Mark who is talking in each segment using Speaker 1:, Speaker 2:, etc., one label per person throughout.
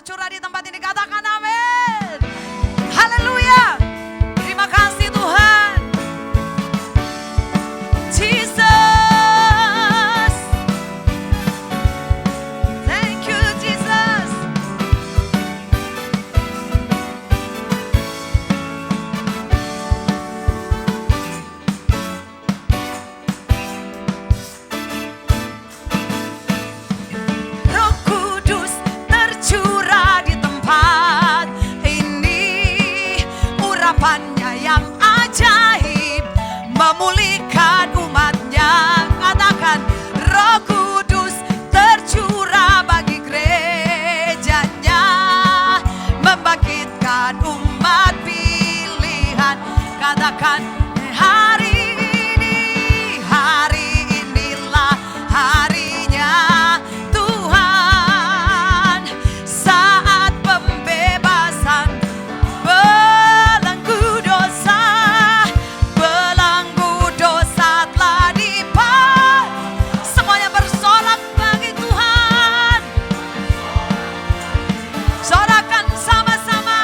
Speaker 1: tercurah di tempat ini. Katakan amin. Haleluya. Terima kasih Tuhan. Jesus. Thank you Jesus. Roh Kudus tercurah di tempat ini, urapannya yang ajaib memulihkan umatnya. Katakan, Roh Kudus tercurah bagi gerejanya, membangkitkan umat pilihan. Katakan, hari inilah harinya Tuhan, saat pembebasan belenggu dosa telah dipakai. Semuanya bersorak bagi Tuhan. Sorakan sama-sama.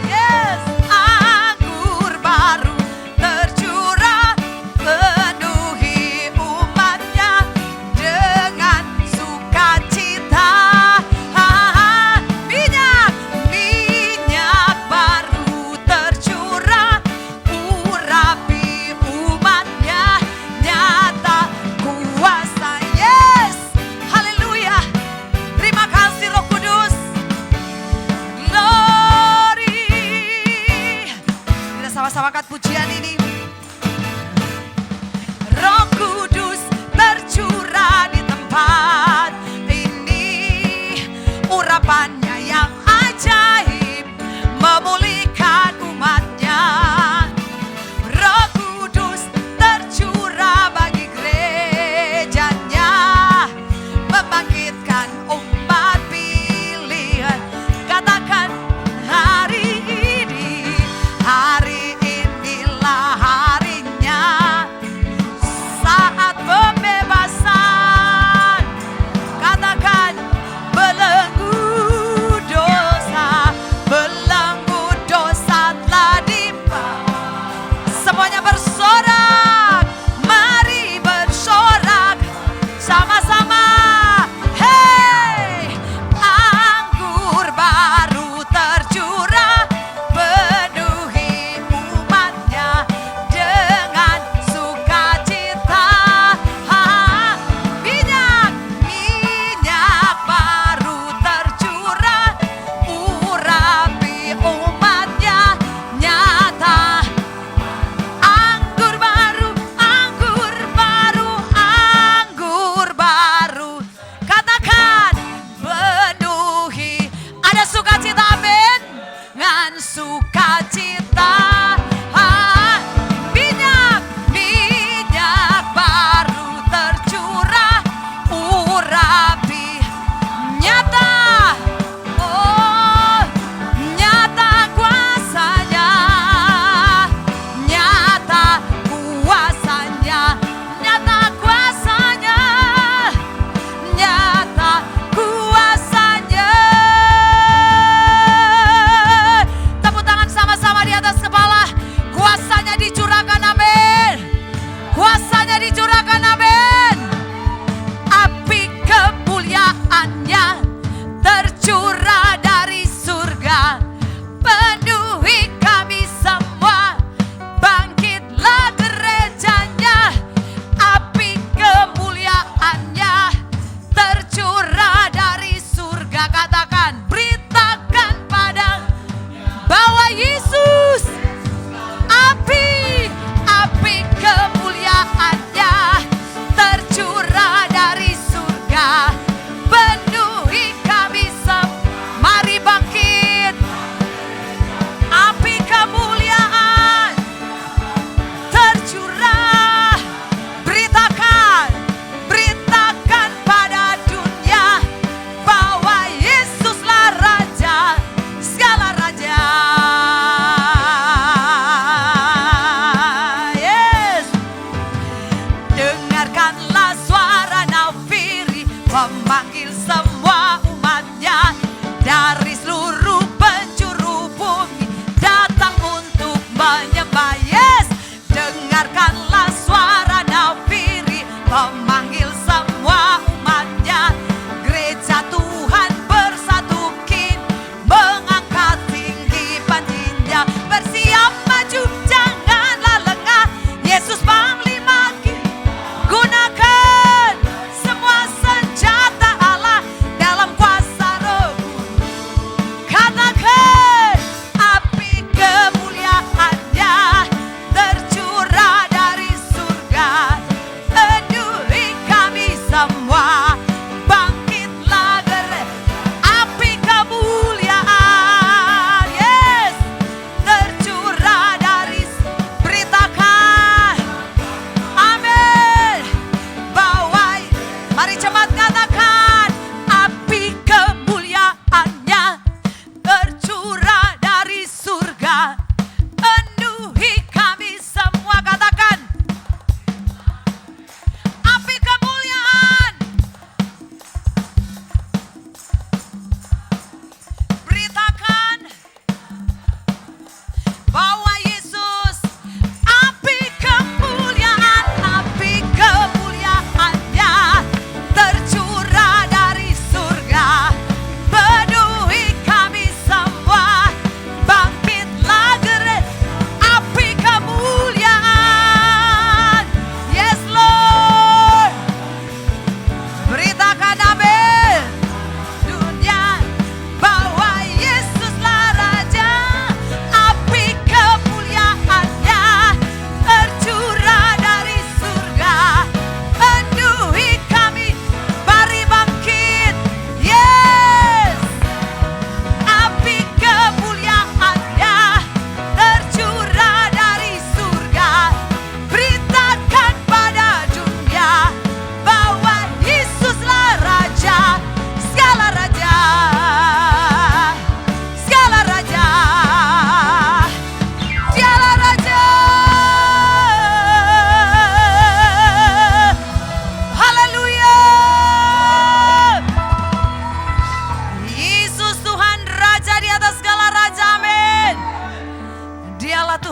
Speaker 1: Yes. Anggur baru tercurah, penuhi umatnya dengan sukacita. Minyak baru tercurah, urapi umatnya, nyata kuasa. Yes, haleluya. Terima kasih Roh Kudus. Glory. Kita sama-sama angkat pujian ini. Roh Kudus tercurah di tempat ini, urapannya yang ajaib memulihkan umatnya. Roh Kudus tercurah bagi gerejanya, membangkitkan umat pilihan. Katakan, hari inilah harinya, saat pembebasan. Katakan, belenggu dosa telah dipakai. Semuanya bersorak, mari bersorak sama-sama. Hey, anggur baru tercurah, penuhi umatnya dengan sukacita. Minyak baru tercurah, urapi umatnya, nyata. Anggur baru. Katakan, penuhi. Ada sukacita, amin. Dengan sukacita. Minyak baru tercurah, urapi nyata. Oh, nyata kuasanya, nyata kuasanya, nyata kuasanya, nyata kuasanya. Tepuk tangan sama-sama di atas kepala. Kuasanya dicurahkan, amin. Kuasanya dicurahkan, amin. Api kemuliaannya tercurah dari surga, penuhi kami semua. Bangkitlah gerejanya, api kemuliaannya tercurah dari surga. Katakan, beritakan pada bahwa Yesus api kemuliaannya tercurah dari surga, penuhi kami semua. Mari bangkit, api kemuliaan tercurah. Beritakan pada dunia bahwa Yesus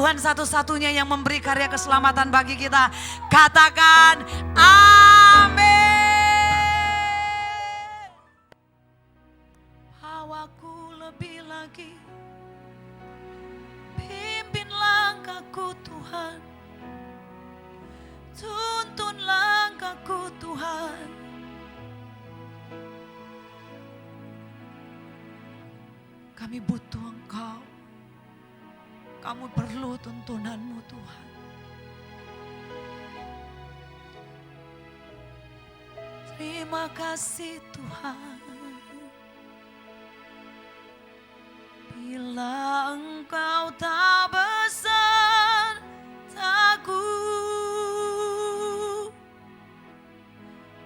Speaker 1: Tuhan satu-satunya yang memberi karya keselamatan bagi kita. Katakan amin. Bawaku lebih lagi, pimpin langkahku Tuhan, tuntun langkahku Tuhan. Kami butuh Engkau. Kamu perlu tuntunanmu Tuhan. Terima kasih Tuhan. Bila Engkau tak besertaku,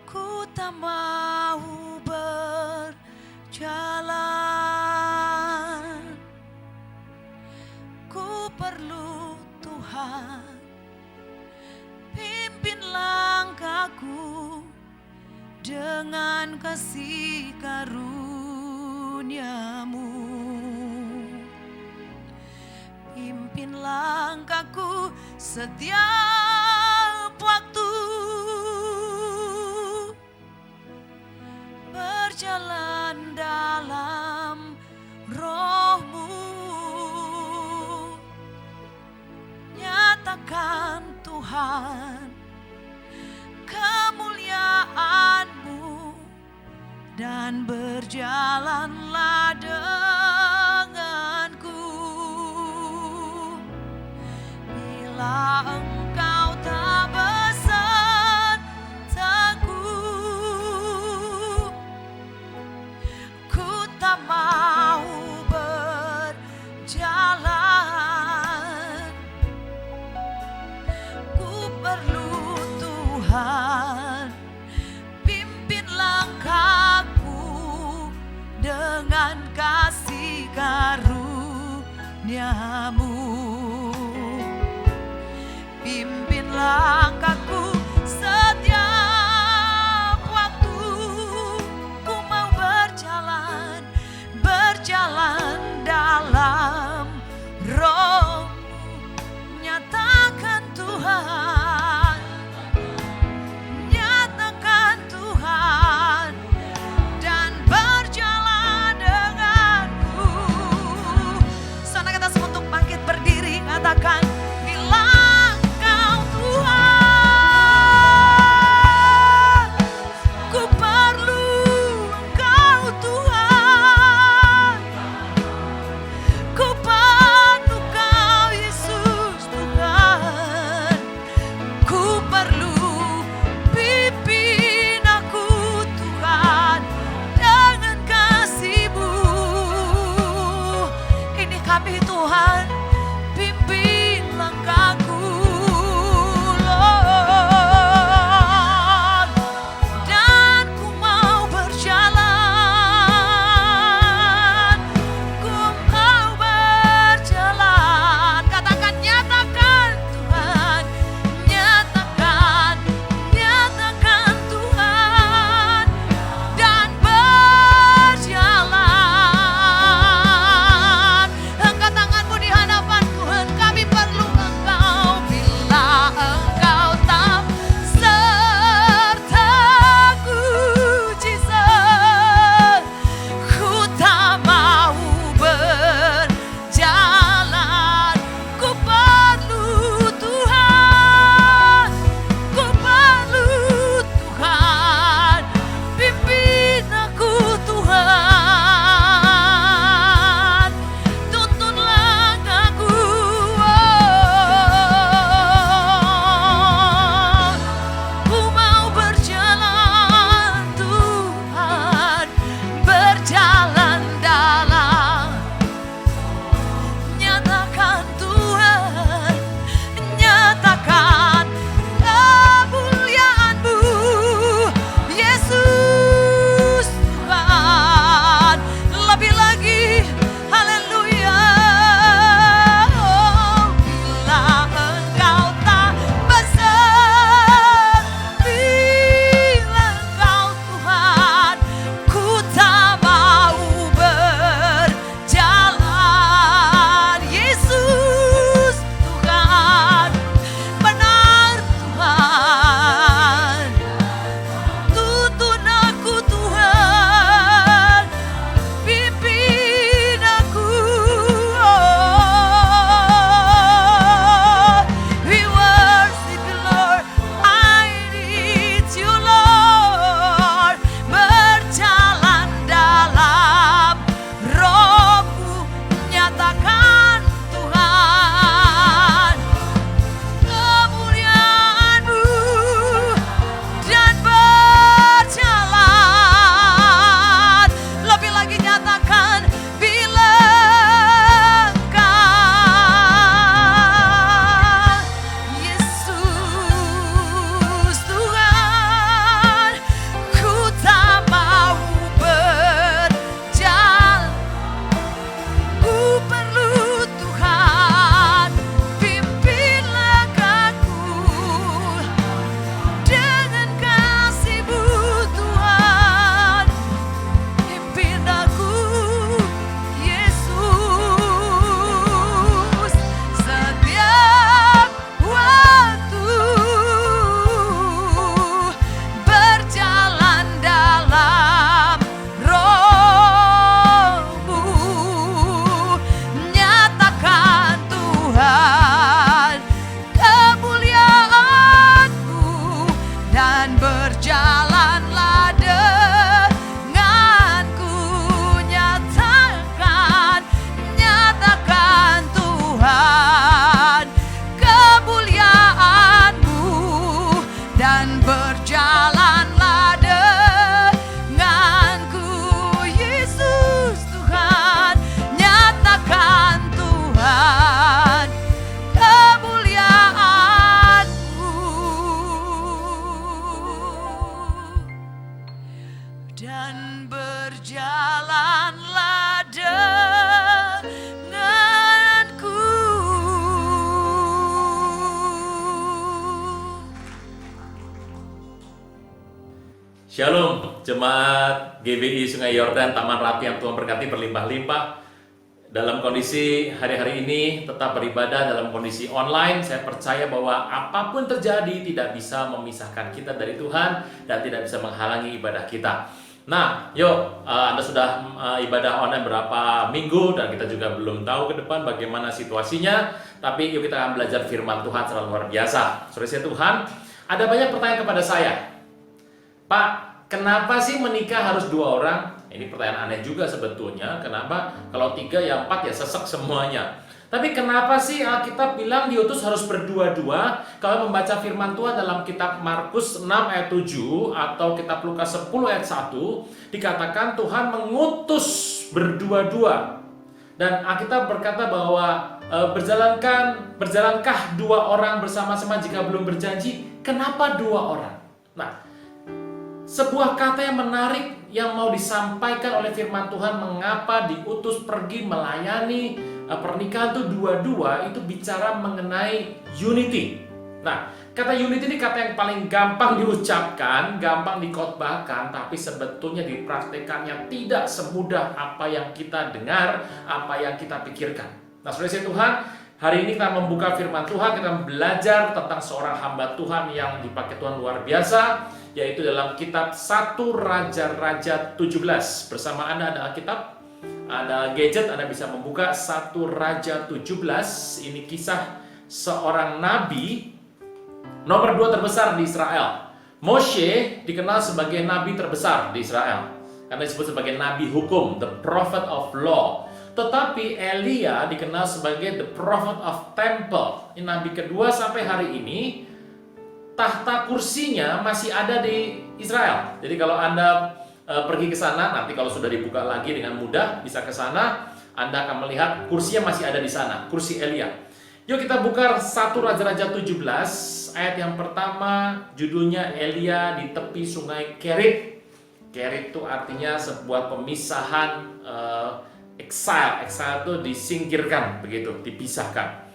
Speaker 1: ku tak mau berjalan. Ku perlu Tuhan, pimpin langkahku dengan kasih karunia-Mu. Pimpin langkahku setiap waktu, berjalan dalam Roh-Mu. Nyatakan Tuhan kemuliaan-Mu dan berjalanlah denganku. Bila Engkau tak besertaku, ku tak mau berjalan. Ku perlu Tuhan, pimpin langkahku dengan kasih karunia-Mu. Pimpin langkahku setiap waktu, ku mau berjalan, berjalan dalam Roh-Mu. Nyatakan Tuhan, nyatakan Tuhan, dan berjalan denganku. Sana kita semua untuk bangkit berdiri, katakan bila Engkau Tuhan.
Speaker 2: Shalom, jemaat GBI Sungai Yordan, Taman Rapi yang Tuhan berkati berlimpah-limpah. Dalam kondisi hari-hari ini tetap beribadah dalam kondisi online, saya percaya bahwa apapun terjadi tidak bisa memisahkan kita dari Tuhan dan tidak bisa menghalangi ibadah kita. Nah, yuk, Anda sudah ibadah online berapa minggu dan kita juga belum tahu ke depan bagaimana situasinya. Tapi yuk kita akan belajar firman Tuhan secara luar biasa. Saudara Tuhan, ada banyak pertanyaan kepada saya. Pak, kenapa sih menikah harus 2 orang? Ini pertanyaan aneh juga sebetulnya. Kenapa? Kalau 3 ya 4 ya sesek semuanya. Tapi kenapa sih Alkitab bilang diutus harus berdua-dua? Kalau membaca firman Tuhan dalam kitab Markus 6 ayat 7 atau kitab Lukas 10 ayat 1, dikatakan Tuhan mengutus berdua-dua. Dan Alkitab berkata bahwa berjalankah 2 orang bersama-sama jika belum berjanji? Kenapa 2 orang? Nah, sebuah kata yang menarik yang mau disampaikan oleh firman Tuhan, mengapa diutus pergi melayani pernikahan itu 2-2, itu bicara mengenai unity. Nah, kata unity ini kata yang paling gampang diucapkan, gampang dikhotbahkan, tapi sebetulnya dipraktekannya tidak semudah apa yang kita dengar, apa yang kita pikirkan. Nah, saudara Tuhan, hari ini kita membuka firman Tuhan, kita belajar tentang seorang hamba Tuhan yang dipakai Tuhan luar biasa, yaitu dalam kitab 1 Raja-Raja 17. Bersama Anda ada Alkitab, ada gadget, Anda bisa membuka 1 Raja 17. Ini kisah seorang nabi nomor 2 terbesar di Israel. Moshe dikenal sebagai nabi terbesar di Israel karena disebut sebagai nabi hukum, the prophet of law. Tetapi Elia dikenal sebagai the prophet of temple. Ini nabi kedua sampai hari ini. Tahta kursinya masih ada di Israel. Jadi kalau Anda pergi ke sana, nanti kalau sudah dibuka lagi dengan mudah bisa ke sana, Anda akan melihat kursinya masih ada di sana, kursi Elia. Yuk kita buka 1 Raja-Raja 17 ayat yang pertama, judulnya Elia di tepi sungai Kerit. Kerit itu artinya sebuah pemisahan, exile. Exile itu disingkirkan, begitu, dipisahkan.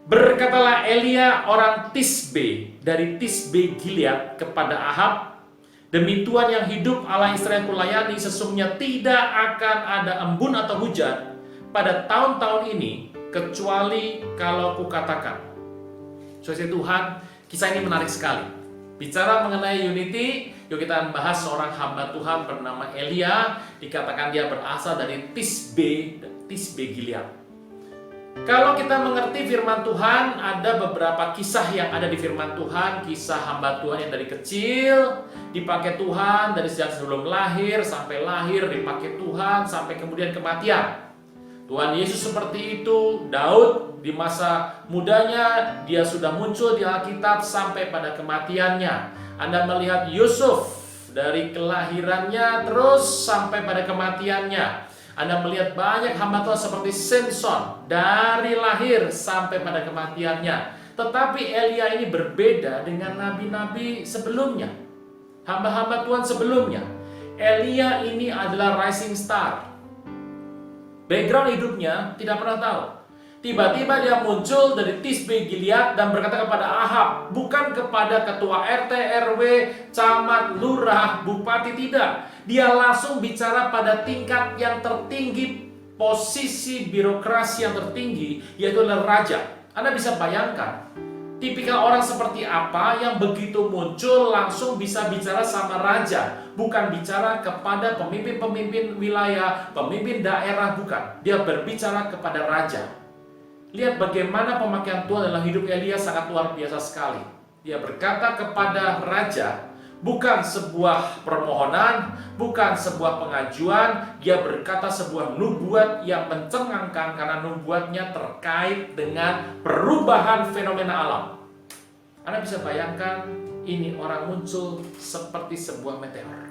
Speaker 2: Berkatalah Elia orang Tisbe dari Tisbe Gilead kepada Ahab, demi Tuhan yang hidup Allah Israel kulayani, sesungguhnya tidak akan ada embun atau hujan pada tahun-tahun ini kecuali kalau kukatakan. Saudara Tuhan, kisah ini menarik sekali. Bicara mengenai unity, yuk kita bahas seorang hamba Tuhan bernama Elia. Dikatakan dia berasal dari Tisbe Gilead. Kalau kita mengerti firman Tuhan, ada beberapa kisah yang ada di firman Tuhan. Kisah hamba Tuhan yang dari kecil dipakai Tuhan, dari sejak sebelum lahir sampai lahir dipakai Tuhan, sampai kemudian kematian. Tuhan Yesus seperti itu. Daud di masa mudanya dia sudah muncul di Alkitab sampai pada kematiannya. Anda melihat Yusuf dari kelahirannya terus sampai pada kematiannya. Anda melihat banyak hamba Tuhan seperti Samson dari lahir sampai pada kematiannya. Tetapi Elia ini berbeda dengan nabi-nabi sebelumnya, hamba-hamba Tuhan sebelumnya. Elia ini adalah rising star. Background hidupnya tidak pernah tahu. Tiba-tiba dia muncul dari Tisbe Gilead dan berkata kepada Ahab, bukan kepada ketua RT, RW, camat, lurah, bupati, tidak. Dia langsung bicara pada tingkat yang tertinggi, posisi birokrasi yang tertinggi, yaitu adalah raja. Anda bisa bayangkan, tipikal orang seperti apa yang begitu muncul langsung bisa bicara sama raja, bukan bicara kepada pemimpin-pemimpin wilayah, pemimpin daerah, bukan. Dia berbicara kepada raja. Lihat bagaimana pemakaian Tuhan dalam hidup Elia sangat luar biasa sekali. Dia berkata kepada raja, bukan sebuah permohonan, bukan sebuah pengajuan. Dia berkata sebuah nubuat yang mencengangkan karena nubuatnya terkait dengan perubahan fenomena alam. Anda bisa bayangkan ini orang muncul seperti sebuah meteor.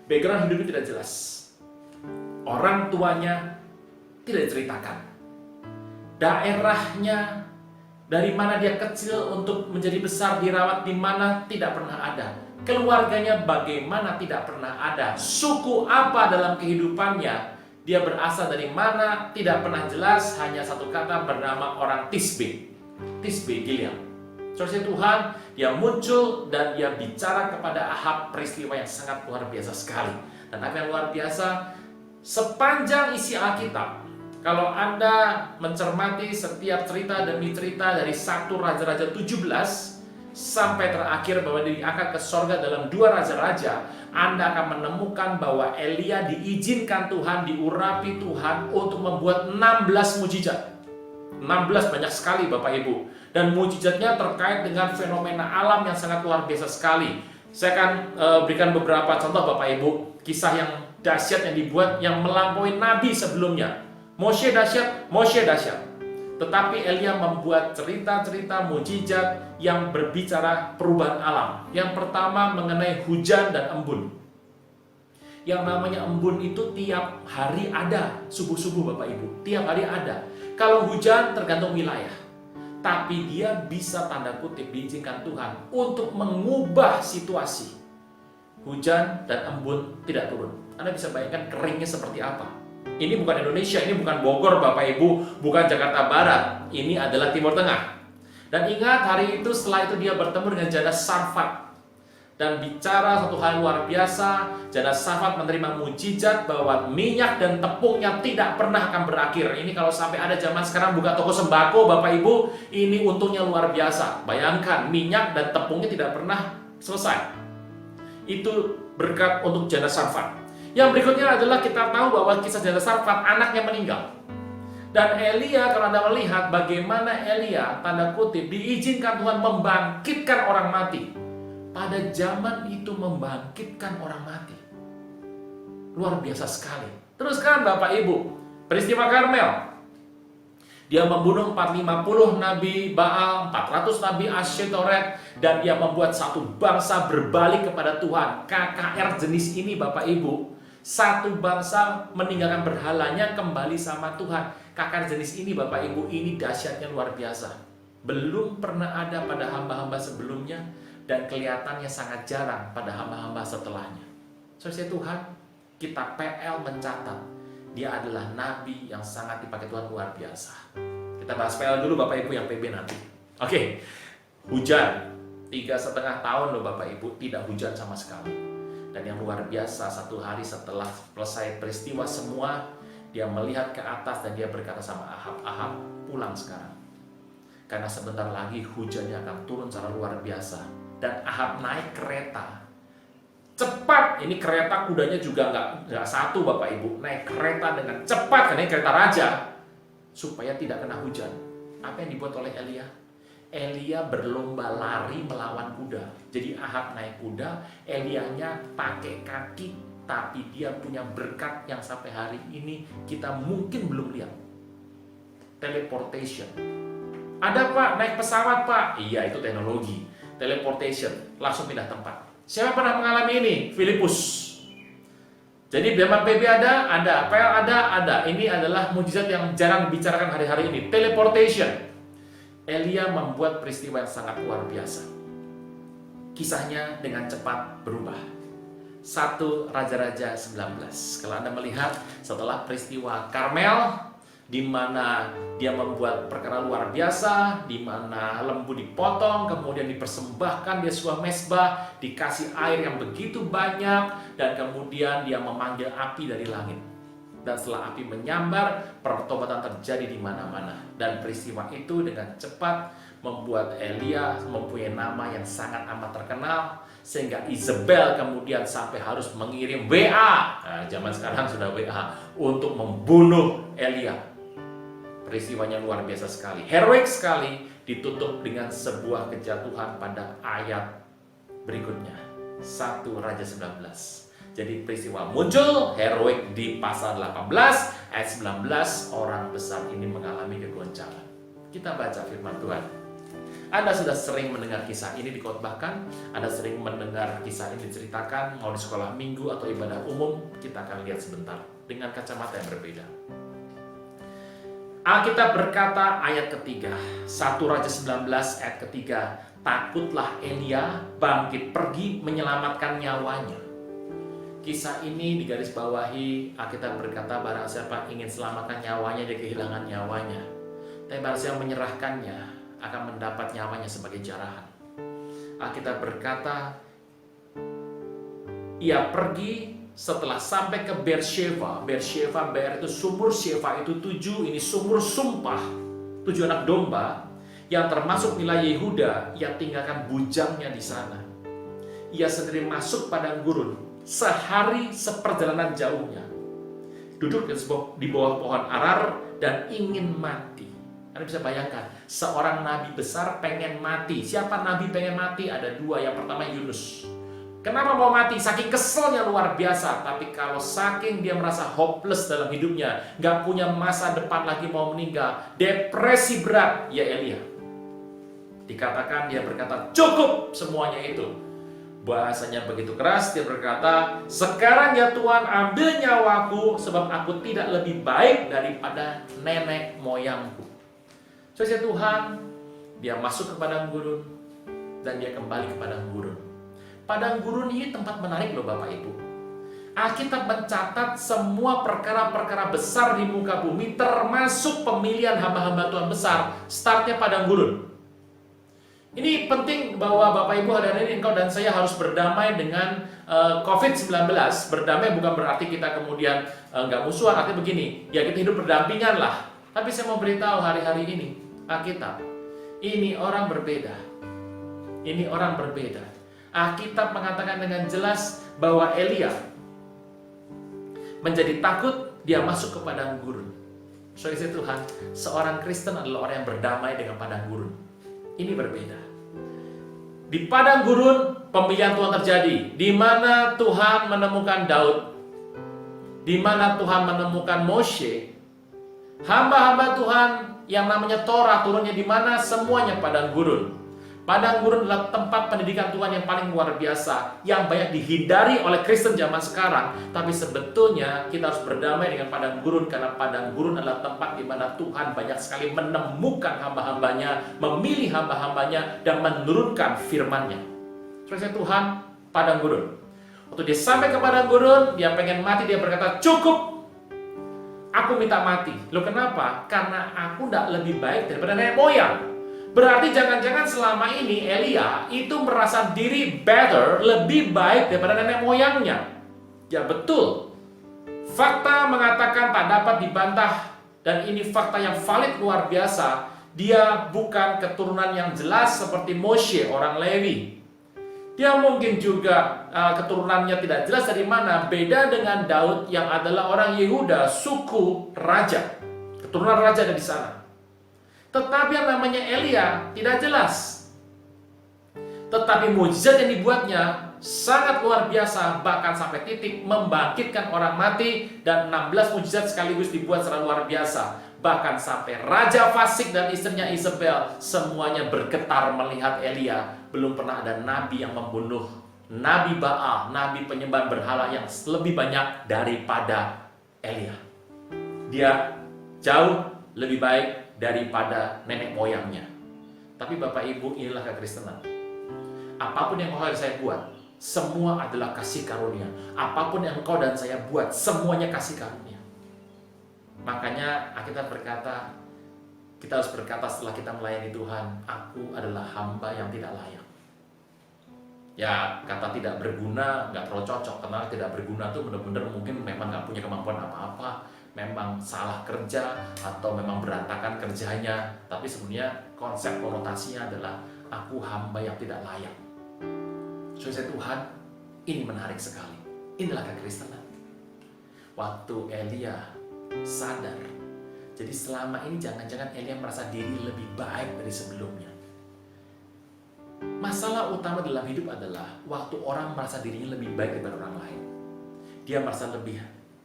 Speaker 2: Background hidupnya tidak jelas. Orang tuanya tidak diceritakan. Daerahnya, dari mana dia kecil untuk menjadi besar, dirawat di mana, tidak pernah ada. Keluarganya bagaimana, tidak pernah ada. Suku apa dalam kehidupannya, dia berasal dari mana, tidak pernah jelas. Hanya satu kata, bernama orang Tisbe Gilead. Saudara Tuhan, dia muncul dan dia bicara kepada Ahab peristiwa yang sangat luar biasa sekali. Dan apa yang luar biasa, sepanjang isi Alkitab, kalau Anda mencermati setiap cerita demi cerita dari 1 Raja-Raja 17 sampai terakhir bahwa diangkat ke sorga dalam 2 Raja-Raja, Anda akan menemukan bahwa Elia diizinkan Tuhan, diurapi Tuhan untuk membuat 16 mujizat. 16 banyak sekali Bapak Ibu. Dan mujizatnya terkait dengan fenomena alam yang sangat luar biasa sekali. Saya akan berikan beberapa contoh Bapak Ibu, kisah yang dahsyat yang dibuat yang melampaui nabi sebelumnya. Moshe dahsyat. Tetapi Elia membuat cerita-cerita mujizat yang berbicara perubahan alam. Yang pertama mengenai hujan dan embun. Yang namanya embun itu tiap hari ada, subuh-subuh Bapak Ibu, tiap hari ada. Kalau hujan tergantung wilayah, tapi dia bisa tanda kutip diizinkan Tuhan untuk mengubah situasi. Hujan dan embun tidak turun. Anda bisa bayangkan keringnya seperti apa. Ini bukan Indonesia, ini bukan Bogor Bapak Ibu, bukan Jakarta Barat. Ini adalah Timur Tengah. Dan ingat hari itu setelah itu dia bertemu dengan janda Sarfat. Dan bicara satu hal luar biasa, janda Sarfat menerima mujizat bahwa minyak dan tepungnya tidak pernah akan berakhir. Ini kalau sampai ada zaman sekarang buka toko sembako Bapak Ibu, ini untungnya luar biasa. Bayangkan minyak dan tepungnya tidak pernah selesai. Itu berkat untuk janda Sarfat. Yang berikutnya adalah kita tahu bahwa kisah janda Sarfat, anaknya meninggal. Dan Elia, kalau Anda melihat bagaimana Elia, tanda kutip, diizinkan Tuhan membangkitkan orang mati. Pada zaman itu membangkitkan orang mati. Luar biasa sekali. Teruskan Bapak Ibu, peristiwa Karmel. Dia membunuh 450 nabi Baal, 400 nabi Asyetoret, dan dia membuat satu bangsa berbalik kepada Tuhan. KKR jenis ini Bapak Ibu, satu bangsa meninggalkan berhalanya kembali sama Tuhan. KKR jenis ini Bapak Ibu, ini dahsyatnya luar biasa. Belum pernah ada pada hamba-hamba sebelumnya, dan kelihatannya sangat jarang pada hamba-hamba setelahnya. Saudara Tuhan, kitab PL mencatat dia adalah nabi yang sangat dipakai Tuhan luar biasa. Kita bahas PL dulu Bapak Ibu, yang PB nanti. Oke, hujan 3,5 tahun loh Bapak Ibu, tidak hujan sama sekali. Dan yang luar biasa, satu hari setelah selesai peristiwa semua, dia melihat ke atas dan dia berkata sama Ahab, Ahab pulang sekarang, karena sebentar lagi hujannya akan turun secara luar biasa. Dan Ahab naik kereta cepat. Ini kereta kudanya juga nggak satu Bapak Ibu, naik kereta dengan cepat karena ini kereta raja supaya tidak kena hujan. Apa yang dibuat oleh Elia? Elia berlomba lari melawan kuda. Jadi Ahab naik kuda, Elianya pakai kaki, tapi dia punya berkat yang sampai hari ini kita mungkin belum lihat. Teleportation. Ada Pak, naik pesawat Pak. Iya, itu teknologi. Teleportation, langsung pindah tempat. Siapa pernah mengalami ini? Filipus. Jadi zaman PB ada, PL ada. Ini adalah mujizat yang jarang dibicarakan hari-hari ini. Teleportation. Elia membuat peristiwa yang sangat luar biasa. Kisahnya dengan cepat berubah. 1 Raja-Raja 19. Kalau Anda melihat setelah peristiwa Karmel, di mana dia membuat perkara luar biasa, di mana lembu dipotong, kemudian dipersembahkan di sebuah mezbah, dikasih air yang begitu banyak, dan kemudian dia memanggil api dari langit. Dan setelah api menyambar, pertobatan terjadi di mana-mana. Dan peristiwa itu dengan cepat membuat Elia mempunyai nama yang sangat amat terkenal, sehingga Isabel kemudian sampai harus mengirim WA. Nah, zaman sekarang sudah WA untuk membunuh Elia. Peristiwanya luar biasa sekali, heroik sekali, ditutup dengan sebuah kejatuhan pada ayat berikutnya, 1 Raja 19. Jadi peristiwa muncul, heroik di pasal 18, ayat 19, orang besar ini mengalami kegoncangan. Kita baca firman Tuhan. Anda sudah sering mendengar kisah ini dikhotbahkan, Anda sering mendengar kisah ini diceritakan, mau di sekolah minggu atau ibadah umum. Kita akan lihat sebentar dengan kacamata yang berbeda. Alkitab berkata ayat ketiga, 1 Raja 19 ayat ketiga, takutlah Elia bangkit pergi menyelamatkan nyawanya. Kisah ini digarisbawahi, Alkitab berkata barang siapa ingin selamatkan nyawanya, dia kehilangan nyawanya. Tapi barang siapa menyerahkannya akan mendapat nyawanya sebagai jarahan. Alkitab berkata, ia pergi setelah sampai ke Beersheba. Beersheba, Beer itu sumur, Sheva itu 7, ini sumur sumpah, 7 anak domba yang termasuk wilayah Yehuda. Ia tinggalkan bujangnya di sana. Ia sendiri masuk padang gurun, sehari seperjalanan jauhnya. Duduk di bawah pohon arar dan ingin mati. Anda bisa bayangkan, seorang nabi besar pengen mati. Siapa nabi pengen mati? Ada 2. Yang pertama Yunus. Kenapa mau mati? Saking keselnya luar biasa. Tapi kalau saking dia merasa hopeless dalam hidupnya, gak punya masa depan lagi, mau meninggal, depresi berat, ya Elia. Dikatakan dia berkata, cukup semuanya itu. Bahasanya begitu keras, dia berkata, sekarang ya Tuhan, ambil nyawaku, sebab aku tidak lebih baik daripada nenek moyangku. Saudara Tuhan, dia masuk ke padang gurun, dan dia kembali ke padang gurun. Padang gurun ini tempat menarik loh Bapak Ibu. Alkitab mencatat semua perkara-perkara besar di muka bumi, termasuk pemilihan hamba-hamba Tuhan besar, startnya padang gurun. Ini penting bahwa Bapak Ibu hadirin, engkau dan saya harus berdamai dengan COVID-19. Berdamai bukan berarti kita kemudian nggak musuhan, artinya begini, ya kita hidup berdampingan lah. Tapi saya mau beritahu hari-hari ini, Alkitab, ini orang berbeda. Ini orang berbeda. Alkitab mengatakan dengan jelas bahwa Elia menjadi takut, dia masuk ke padang gurun. Saudara Tuhan, seorang Kristen adalah orang yang berdamai dengan padang gurun. Ini berbeda. Di padang gurun pemilihan Tuhan terjadi, di mana Tuhan menemukan Daud, di mana Tuhan menemukan Moshe, hamba-hamba Tuhan yang namanya Torah turunnya di mana? Semuanya padang gurun. Padang gurun adalah tempat pendidikan Tuhan yang paling luar biasa, yang banyak dihindari oleh Kristen zaman sekarang. Tapi sebetulnya kita harus berdamai dengan padang gurun, karena padang gurun adalah tempat di mana Tuhan banyak sekali menemukan hamba-hambanya, memilih hamba-hambanya, dan menurunkan firman-Nya. Saudara Tuhan, padang gurun. Waktu dia sampai ke padang gurun, dia pengen mati, dia berkata, cukup, aku minta mati. Loh kenapa? Karena aku tidak lebih baik daripada nenek moyang. Berarti jangan-jangan selama ini Elia itu merasa diri better, lebih baik daripada nenek moyangnya. Ya betul. Fakta mengatakan tak dapat dibantah, dan ini fakta yang valid luar biasa. Dia bukan keturunan yang jelas seperti Moshe, orang Lewi. Dia mungkin juga keturunannya tidak jelas dari mana. Beda dengan Daud yang adalah orang Yehuda, suku raja. Keturunan raja ada di sana. Tetapi yang namanya Elia tidak jelas. Tetapi mujizat yang dibuatnya sangat luar biasa, bahkan sampai titik membangkitkan orang mati, dan 16 mujizat sekaligus dibuat secara luar biasa. Bahkan sampai Raja Fasik dan istrinya Isabel semuanya bergetar melihat Elia. Belum pernah ada nabi yang membunuh nabi Baal, nabi penyembah berhala yang lebih banyak daripada Elia. Dia jauh lebih baik daripada nenek moyangnya. Tapi Bapak Ibu, inilah kekristenan. Apapun yang engkau dan saya buat, semua adalah kasih karunia. Apapun yang engkau dan saya buat, semuanya kasih karunia. Makanya Alkitab berkata, kita harus berkata setelah kita melayani Tuhan, aku adalah hamba yang tidak layak. Ya, kata tidak berguna nggak terlalu cocok, karena tidak berguna tuh benar-benar mungkin memang nggak punya kemampuan apa-apa, memang salah kerja, atau memang berantakan kerjanya. Tapi sebenarnya konsep konotasinya adalah aku hamba yang tidak layak. Saudara Tuhan, ini menarik sekali. Inilah kekristenan. Waktu Elia sadar, jadi selama ini jangan-jangan Elia merasa diri lebih baik dari sebelumnya. Masalah utama dalam hidup adalah waktu orang merasa dirinya lebih baik daripada orang lain. Dia merasa lebih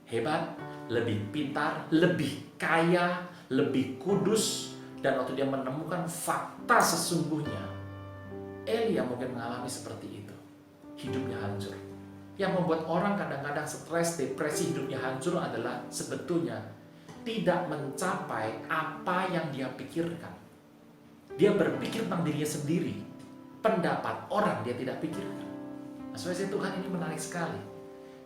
Speaker 2: hebat, lebih pintar, lebih kaya, lebih kudus. Dan waktu dia menemukan fakta sesungguhnya, Elia mungkin mengalami seperti itu. Hidupnya hancur. Yang membuat orang kadang-kadang stres, depresi, hidupnya hancur adalah sebetulnya tidak mencapai apa yang dia pikirkan. Dia berpikir tentang dirinya sendiri. Pendapat orang dia tidak pikirkan. Nah, saudara Tuhan, ini menarik sekali.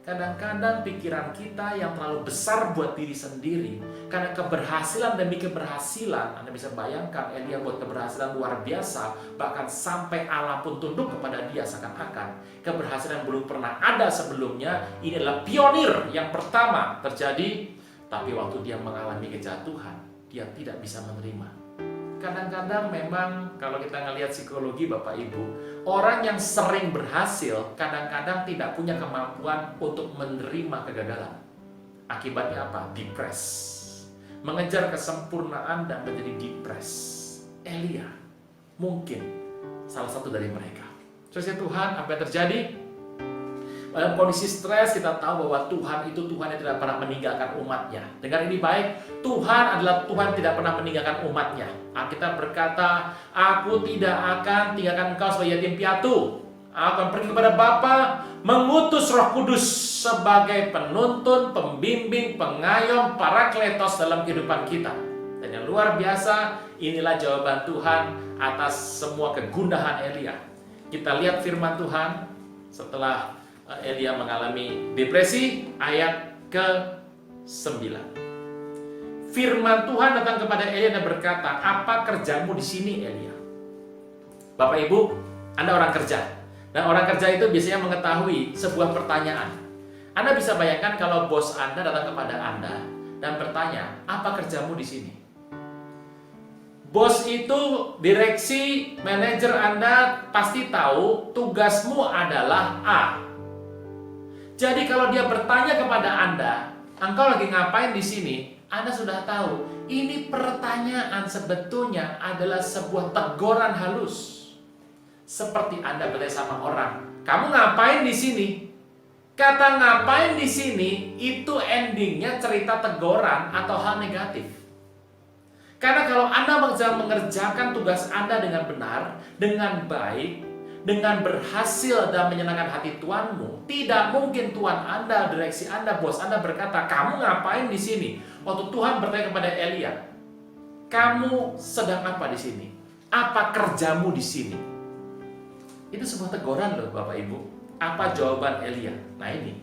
Speaker 2: Kadang-kadang pikiran kita yang terlalu besar buat diri sendiri. Karena keberhasilan demi keberhasilan, Anda bisa bayangkan Elia buat keberhasilan luar biasa, bahkan sampai Allah pun tunduk kepada dia seakan-akan. Keberhasilan belum pernah ada sebelumnya, ini adalah pionir yang pertama terjadi. Tapi waktu dia mengalami kejatuhan, dia tidak bisa menerima. Kadang-kadang memang kalau kita ngelihat psikologi Bapak Ibu, orang yang sering berhasil kadang-kadang tidak punya kemampuan untuk menerima kegagalan. Akibatnya apa? Depres. Mengejar kesempurnaan dan menjadi depres. Elia mungkin salah satu dari mereka. Saudara Tuhan, apa yang terjadi? Dalam kondisi stres kita tahu bahwa Tuhan itu Tuhan yang tidak pernah meninggalkan umatnya. Dengar ini baik, Tuhan adalah Tuhan yang tidak pernah meninggalkan umatnya. Alkitab berkata, aku tidak akan tinggalkan engkau sebagai yatim piatu. Aku akan pergi kepada Bapa, mengutus Roh Kudus sebagai penuntun, pembimbing, pengayom, parakletos dalam kehidupan kita. Dan yang luar biasa, inilah jawaban Tuhan atas semua kegundahan Elia. Kita lihat firman Tuhan setelah Elia mengalami depresi, ayat ke-9. Firman Tuhan datang kepada Elia dan berkata, apa kerjamu di sini, Elia? Bapak Ibu, Anda orang kerja. Dan orang kerja itu biasanya mengetahui sebuah pertanyaan. Anda bisa bayangkan kalau bos Anda datang kepada Anda dan bertanya, apa kerjamu di sini? Bos itu, direksi, manajer Anda pasti tahu tugasmu adalah A. Jadi kalau dia bertanya kepada Anda, engkau lagi ngapain di sini? Anda sudah tahu, ini pertanyaan sebetulnya adalah sebuah teguran halus. Seperti Anda bertanya sama orang, kamu ngapain di sini? Kata ngapain di sini itu endingnya cerita teguran atau hal negatif. Karena kalau Anda mengerjakan tugas Anda dengan benar, dengan baik, dengan berhasil dan menyenangkan hati Tuanmu, tidak mungkin Tuan Anda, direksi Anda, bos Anda berkata, kamu ngapain di sini? Waktu Tuhan bertanya kepada Elia, kamu sedang apa di sini? Apa kerjamu di sini? Itu sebuah teguran loh Bapak Ibu. Apa jawaban Elia? Nah ini,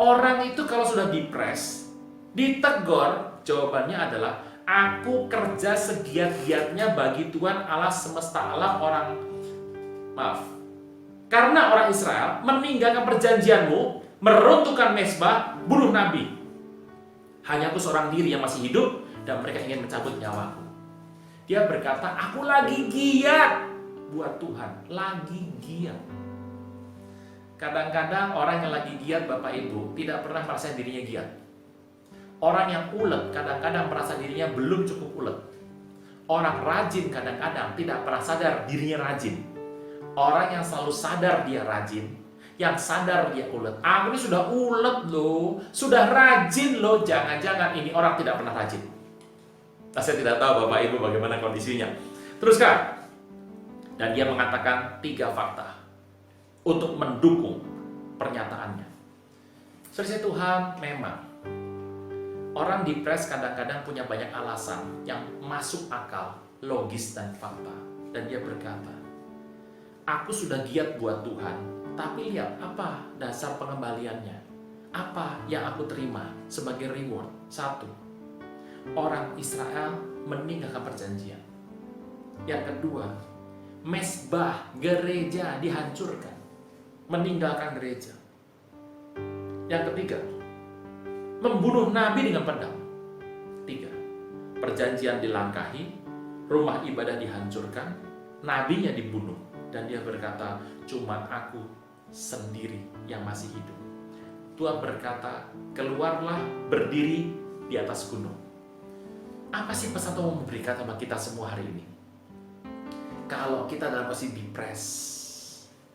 Speaker 2: orang itu kalau sudah depres, ditegur, jawabannya adalah, aku kerja segiat-giatnya bagi Tuhan Allah semesta alam karena orang Israel meninggalkan perjanjianmu, meruntuhkan mezbah, bunuh nabi. Hanya aku seorang diri yang masih hidup dan mereka ingin mencabut nyawaku. Dia berkata, aku lagi giat buat Tuhan, lagi giat. Kadang-kadang orang yang lagi giat Bapak Ibu tidak pernah merasa dirinya giat. Orang yang ulet kadang-kadang merasa dirinya belum cukup ulet. Orang rajin kadang-kadang tidak pernah sadar dirinya rajin. Orang yang selalu sadar dia rajin, yang sadar dia ulet. Aku ini sudah ulet loh, sudah rajin loh. Jangan-jangan ini orang tidak pernah rajin. Nah, saya tidak tahu Bapak Ibu bagaimana kondisinya. Teruskan. Dan dia mengatakan 3 fakta untuk mendukung pernyataannya. Saudara Tuhan, memang orang depres kadang-kadang punya banyak alasan yang masuk akal, logis dan fakta. Dan dia berkata, aku sudah giat buat Tuhan, tapi lihat apa dasar pengembaliannya. Apa yang aku terima sebagai reward? 1. Orang Israel meninggalkan perjanjian. Yang kedua, mezbah gereja dihancurkan. Meninggalkan gereja. Yang ketiga, membunuh nabi dengan pedang. 3. Perjanjian dilangkahi, rumah ibadah dihancurkan, nabinya dibunuh. Dan dia berkata, cuma aku sendiri yang masih hidup. Tuhan berkata, keluarlah, berdiri di atas gunung. Apa sih pesan Tuhan mau memberikan sama kita semua hari ini? Kalau kita dalam kondisi depres,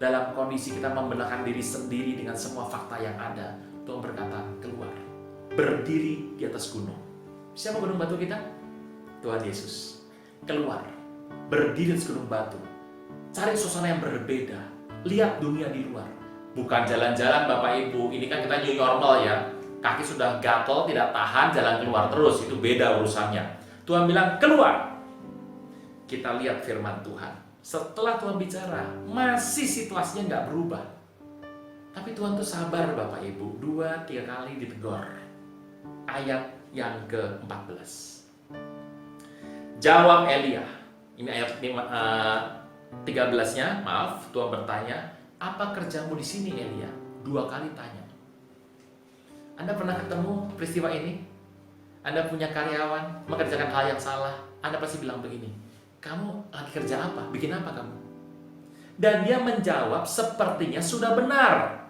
Speaker 2: dalam kondisi kita membenarkan diri sendiri dengan semua fakta yang ada, Tuhan berkata, keluar, berdiri di atas gunung. Siapa gunung batu kita? Tuhan Yesus. Keluar, berdiri di atas gunung batu. Cari suasana yang berbeda. Lihat dunia di luar. Bukan jalan-jalan Bapak Ibu. Ini kan kita new normal ya. Kaki sudah gatel, tidak tahan, jalan keluar terus. Itu beda urusannya. Tuhan bilang, keluar. Kita lihat firman Tuhan. Setelah Tuhan bicara, masih situasinya nggak berubah. Tapi Tuhan tuh sabar Bapak Ibu, 2-3 kali ditegur. Ayat yang ke-14. Jawab Elia. Ini ayat 13-nya, maaf, Tuhan bertanya, apa kerjamu di sini Elia? 2 kali tanya. Anda pernah ketemu peristiwa ini? Anda punya karyawan mengerjakan hal yang salah, Anda pasti bilang begini, kamu lagi kerja apa? Bikin apa kamu? Dan dia menjawab sepertinya sudah benar.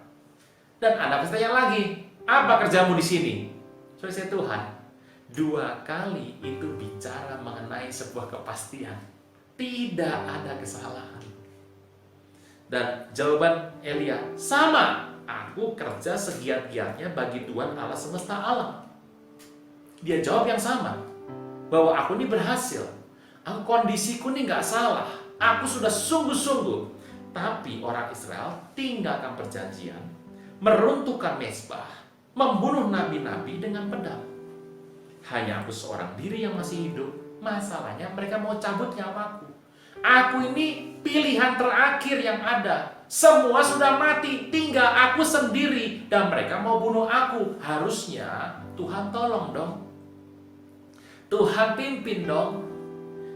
Speaker 2: Dan Anda pasti tanya lagi, apa kerjamu di sini? Saudara Tuhan, 2 kali itu bicara mengenai sebuah kepastian. Tidak ada kesalahan. Dan jawaban Elia, sama, aku kerja segiat-giatnya bagi Tuhan Allah semesta alam. Dia jawab yang sama, bahwa aku ini berhasil. Aku kondisiku ini nggak salah. Aku sudah sungguh-sungguh. Tapi orang Israel tinggalkan perjanjian, meruntuhkan mezbah, membunuh nabi-nabi dengan pedang. Hanya aku seorang diri yang masih hidup. Masalahnya mereka mau cabut nyawaku. Aku ini pilihan terakhir yang ada. Semua sudah mati, tinggal aku sendiri. Dan mereka mau bunuh aku. Harusnya Tuhan tolong dong. Tuhan pimpin dong.